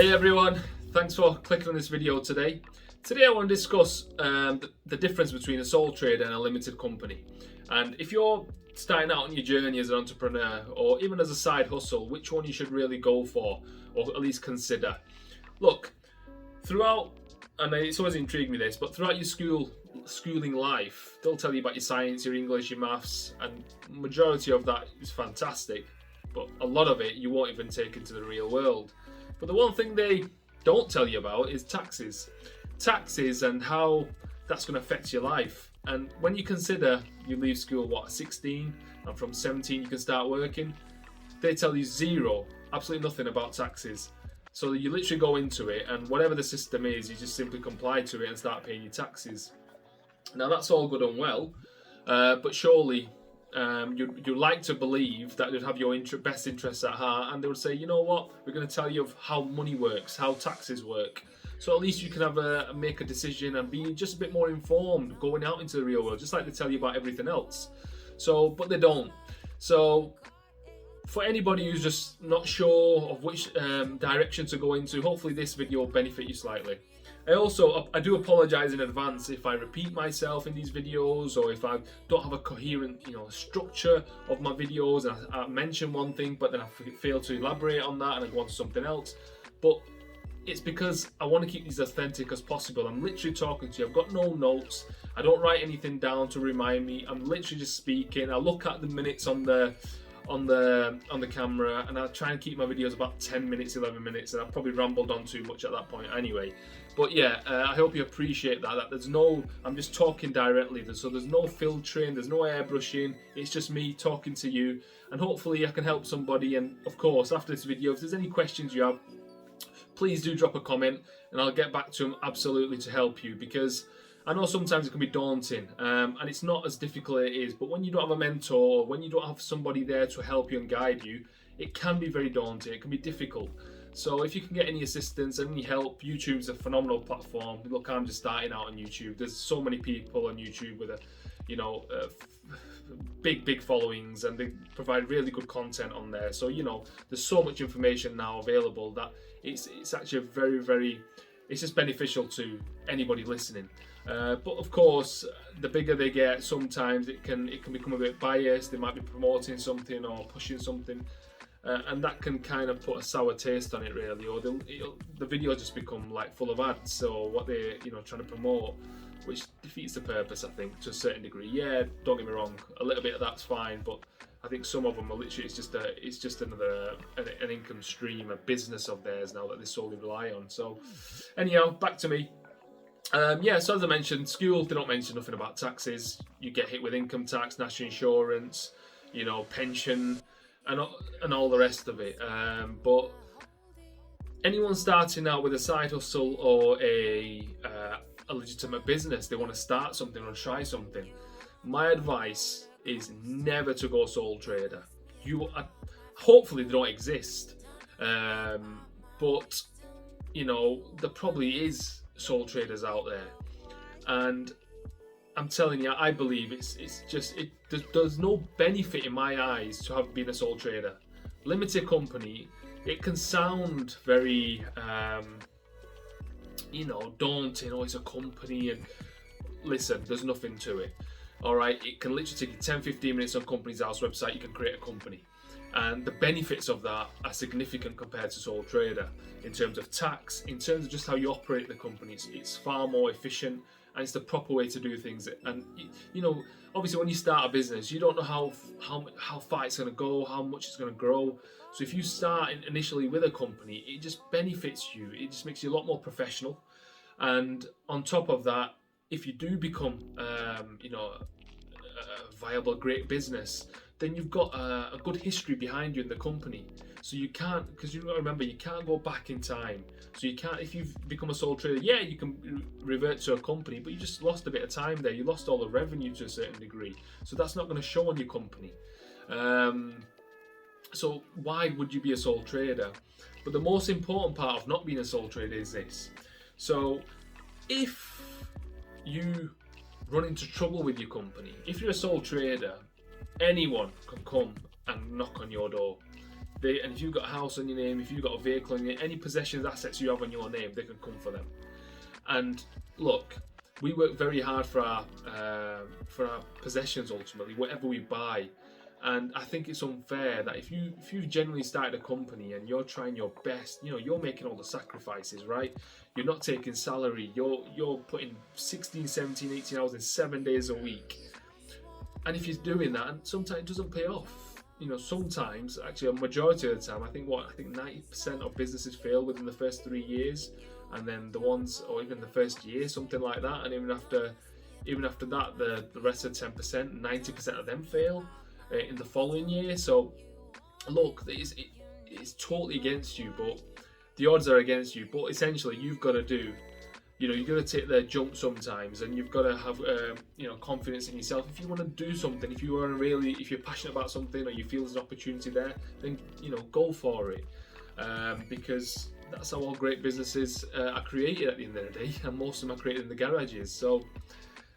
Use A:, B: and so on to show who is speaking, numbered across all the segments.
A: Hey everyone, thanks for clicking on this video today. Today I want to discuss the difference between a sole trader and a limited company. And if you're starting out on your journey as an entrepreneur or even as a side hustle, which one you should really go for or at least consider. Look, throughout, and it's always intrigued me this, but throughout your schooling life, they'll tell you about your science, your English, your maths, and majority of that is fantastic. But a lot of it you won't even take into the real world. But the one thing they don't tell you about is taxes. Taxes and how that's going to affect your life. And when you consider you leave school, at 16, and from 17 you can start working, they tell you zero, absolutely nothing about taxes. So you literally go into it, and whatever the system is, you just simply comply to it and start paying your taxes. Now that's all good and well, but surely you'd like to believe that they'd have your best interests at heart, and they would say, you know what, we're going to tell you of how money works, how taxes work, so at least you can make a decision and be just a bit more informed going out into the real world, just like they tell you about everything else. So, but they don't. So for anybody who's just not sure of which direction to go into, hopefully this video will benefit you slightly. I do apologise in advance if I repeat myself in these videos, or if I don't have a coherent, structure of my videos, and I mention one thing but then I fail to elaborate on that and I go on to something else. But it's because I want to keep these authentic as possible. I'm literally talking to you. I've got no notes. I don't write anything down to remind me. I'm literally just speaking. I look at the minutes on the camera, and I try and keep my videos about 10 minutes, 11 minutes, and I've probably rambled on too much at that point anyway. But yeah, I hope you appreciate that I'm just talking directly, so there's no filtering, there's no airbrushing, it's just me talking to you, and hopefully I can help somebody. And of course, after this video, if there's any questions you have, please do drop a comment and I'll get back to them absolutely to help you, because I know sometimes it can be daunting, and it's not as difficult as it is, but when you don't have a mentor, when you don't have somebody there to help you and guide you, it can be very daunting, it can be difficult. So if you can get any assistance and any help, YouTube's a phenomenal platform. Look, I'm just starting out on YouTube. There's so many people on YouTube with big followings, and they provide really good content on there. So there's so much information now available that it's actually it's just beneficial to anybody listening. But of course, the bigger they get, sometimes it can become a bit biased. They might be promoting something or pushing something, and that can kind of put a sour taste on it, really. Or the video just become like full of ads or what they're trying to promote, which defeats the purpose, I think, to a certain degree. Yeah, don't get me wrong, a little bit of that's fine, but I think some of them are literally it's just another an income stream, a business of theirs now that they solely rely on. So anyhow, back to me. So as I mentioned, school, they don't mention nothing about taxes. You get hit with income tax, national insurance, pension, and all the rest of it. But anyone starting out with a side hustle or a legitimate business, they want to start something or try something, my advice is never to go sole trader. Hopefully they don't exist, but there probably is sole traders out there, and I'm telling you, I believe there's no benefit in my eyes to have been a sole trader. Limited company, it can sound very daunting. Oh, it's a company, and listen, there's nothing to it. All right, it can literally take you 10-15 minutes on Companies House website. You can create a company, and the benefits of that are significant compared to sole trader in terms of tax, in terms of just how you operate the company. It's far more efficient, and it's the proper way to do things. And obviously, when you start a business, you don't know how far it's going to go, how much it's going to grow. So if you start initially with a company, it just benefits you. It just makes you a lot more professional. And on top of that, if you do become a viable, great business, then you've got a good history behind you in the company. So you can't, because you've got to remember, you can't go back in time. So you can't, if you've become a sole trader, yeah, you can revert to a company, but you just lost a bit of time there. You lost all the revenue to a certain degree. So that's not going to show on your company. So why would you be a sole trader? But the most important part of not being a sole trader is this. So if you run into trouble with your company, if you're a sole trader, anyone can come and knock on your door. And if you've got a house on your name, if you've got a vehicle on your name, any possessions, assets you have on your name, they can come for them. And look, we work very hard for our possessions ultimately, whatever we buy. And I think it's unfair that if you genuinely started a company and you're trying your best, you're making all the sacrifices, right? You're not taking salary, you're putting 16, 17, 18 hours in 7 days a week. And if you're doing that, and sometimes it doesn't pay off. Sometimes, actually a majority of the time, I think 90% of businesses fail within the first 3 years, and then the ones, or even the first year, something like that, and even after that, the rest of 10%, 90% of them fail in the following year. So look, it's totally against you, but the odds are against you. But essentially, you've got to do, you've got to take the jump sometimes, and you've got to have confidence in yourself. If you want to do something, if you're passionate about something, or you feel there's an opportunity there, then go for it, because that's how all great businesses are created at the end of the day, and most of them are created in the garages. So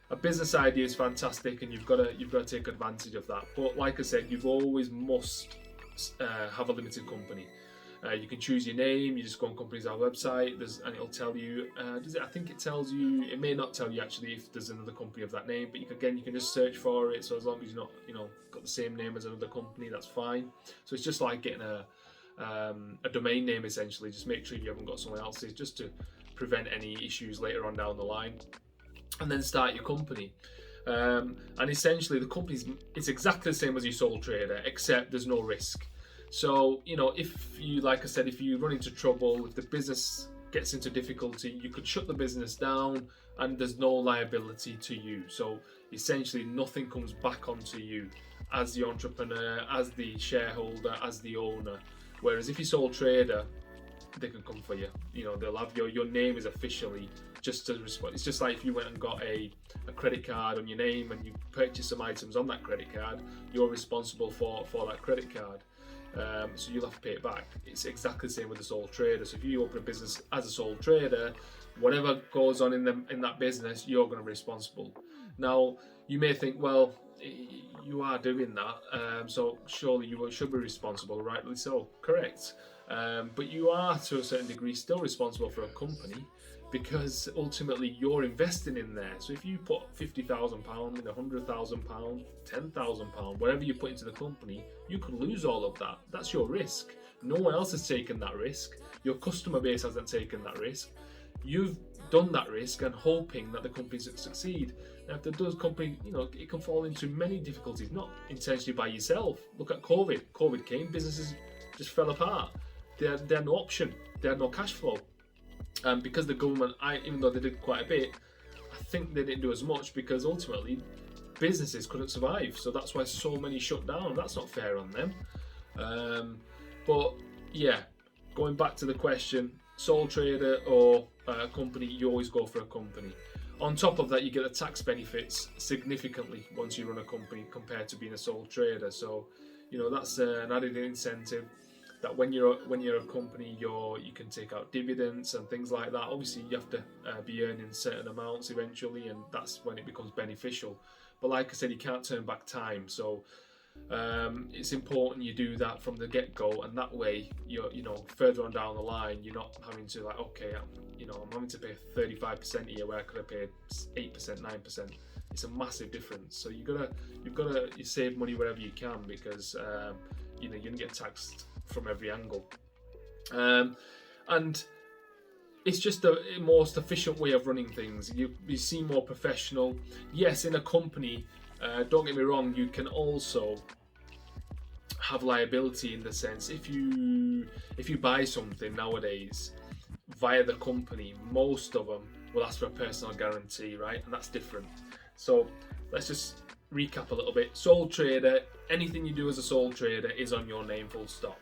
A: a business idea is fantastic, and you've got to take advantage of that. But like I said, you've always must have a limited company. You can choose your name. You just go on Companies House website, and it'll tell you. I think it tells you. It may not tell you actually if there's another company of that name, but you can just search for it. So as long as you're not got the same name as another company, that's fine. So it's just like getting a domain name essentially. Just make sure you haven't got someone else's, just to prevent any issues later on down the line. And then start your company. And essentially the company's it's exactly the same as your sole trader, except there's no risk. So if you, like I said, if you run into trouble, if the business gets into difficulty, you could shut the business down and there's no liability to you. So essentially nothing comes back onto you as the entrepreneur, as the shareholder, as the owner. Whereas if you're sole trader, they can come for you. They'll have your name is officially just to respond. It's just like if you went and got a credit card on your name and you purchase some items on that credit card, you're responsible for that credit card. So you'll have to pay it back. It's exactly the same with the sole trader. So if you open a business as a sole trader, whatever goes on in that business, you're going to be responsible. Now, you may think, well, you are doing that, so surely you should be responsible, rightly so, correct. But you are, to a certain degree, still responsible for a company, because ultimately you're investing in there. So if you put £50,000 in, £100,000, £10,000, whatever you put into the company, you could lose all of that. That's your risk. No one else has taken that risk. Your customer base hasn't taken that risk. You've done that risk and hoping that the company succeed. Now, if the company, it can fall into many difficulties, not intentionally by yourself. Look at COVID. COVID came, businesses just fell apart. They had no option. They had no cash flow. Because the government, even though they did quite a bit, I think they didn't do as much, because ultimately businesses couldn't survive. So that's why so many shut down. That's not fair on them. But yeah, going back to the question, sole trader or company, you always go for a company. On top of that, you get the tax benefits significantly once you run a company compared to being a sole trader. So that's an added incentive, that when you're a company, you can take out dividends and things like that. Obviously, you have to be earning certain amounts eventually, and that's when it becomes beneficial. But like I said, you can't turn back time, so it's important you do that from the get-go, and that way you're further on down the line, you're not having to I'm having to pay 35% a year where I could have paid 8%, 9%. It's a massive difference. So you've got to save money wherever you can, because you're going to get taxed from every angle, and it's just a most efficient way of running things. You seem more professional. Yes, in a company, don't get me wrong, you can also have liability, in the sense if you buy something nowadays via the company, most of them will ask for a personal guarantee, right? And that's different. So let's just recap a little bit. Sole trader, anything you do as a sole trader is on your name, full stop.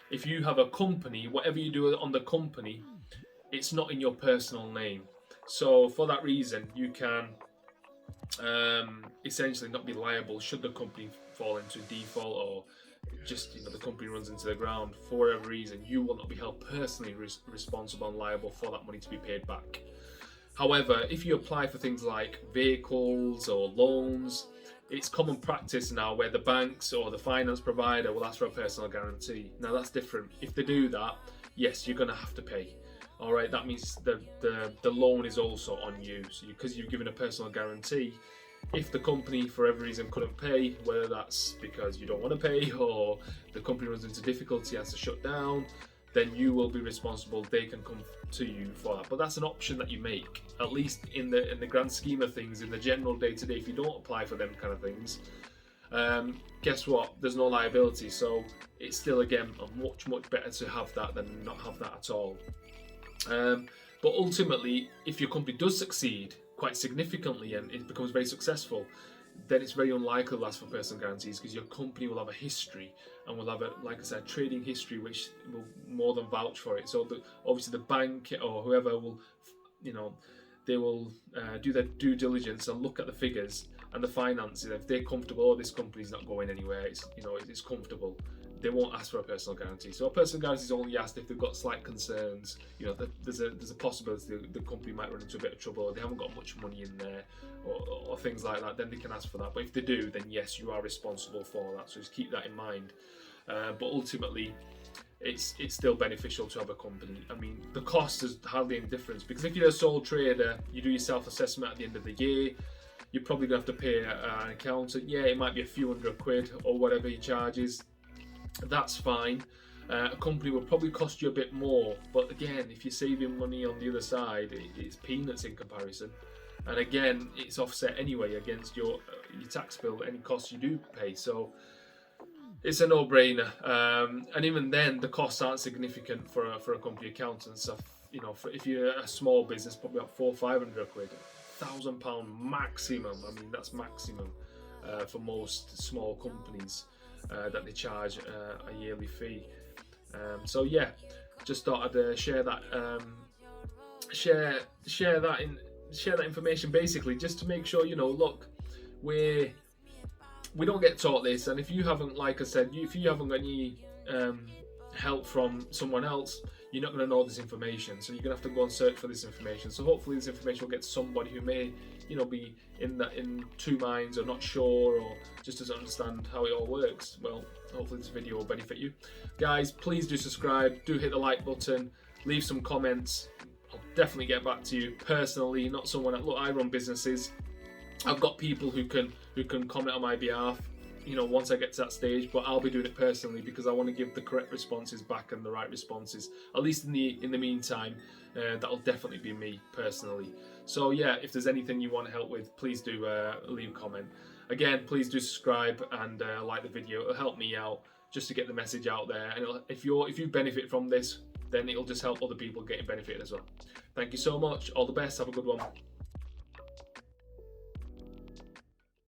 A: If you have a company, whatever you do on the company, it's not in your personal name. So for that reason, you can essentially not be liable should the company fall into default, or just the company runs into the ground for whatever reason. You will not be held personally responsible and liable for that money to be paid back. However, if you apply for things like vehicles or loans, it's common practice now where the banks or the finance provider will ask for a personal guarantee. Now that's different. If they do that, yes, you're going to have to pay. All right, that means the loan is also on you. So because you've given a personal guarantee, if the company for every reason couldn't pay, whether that's because you don't want to pay or the company runs into difficulty, has to shut down, then you will be responsible. They can come to you for that. But that's an option that you make, at least in the grand scheme of things, in the general day-to-day. If you don't apply for them kind of things, guess what? There's no liability. So it's still, again, much better to have that than not have that at all. But ultimately, if your company does succeed quite significantly and it becomes very successful, then it's very unlikely to ask for personal guarantees, because your company will have a history and will have a, like I said, trading history which will more than vouch for it. So obviously the bank or whoever will, they will do their due diligence and look at the figures and the finances. If they're comfortable, this company's not going anywhere, it's comfortable, they won't ask for a personal guarantee. So a personal guarantee is only asked if they've got slight concerns. There's a possibility the company might run into a bit of trouble, or they haven't got much money in there, or things like that. Then they can ask for that. But if they do, then yes, you are responsible for that. So just keep that in mind. But ultimately, it's still beneficial to have a company. I mean, the cost is hardly any difference, because if you're a sole trader, you do your self-assessment at the end of the year. You're probably going to have to pay an accountant. Yeah, it might be a few £100 or whatever he charges. That's fine. A company will probably cost you a bit more, but again, if you're saving money on the other side, it's peanuts in comparison. And again, it's offset anyway against your tax bill, any costs you do pay. So it's a no-brainer. And even then, the costs aren't significant for a company accountant. So if you're a small business, probably about £400 or £500, £1,000 maximum. I mean, that's maximum for most small companies. That they charge a yearly fee. So yeah, just thought I'd share that share that information, basically, just to make sure look, we don't get taught this, and if you haven't, like I said, if you haven't got any help from someone else, you're not going to know this information. So you're going to have to go and search for this information. So hopefully this information will get to somebody who may be in two minds, or not sure, or just doesn't understand how it all works. Well, hopefully this video will benefit you. Guys, please do subscribe, do hit the like button, leave some comments. I'll definitely get back to you personally, not someone that, look, I run businesses. I've got people who can comment on my behalf, once I get to that stage, but I'll be doing it personally because I want to give the correct responses back and the right responses, at least in the meantime. That'll definitely be me personally. So yeah, if there's anything you want help with, please do leave a comment. Again, please do subscribe and like the video. It'll help me out just to get the message out there, and if you benefit from this, then it'll just help other people getting benefited as well. Thank you so much. All the best. Have a good one.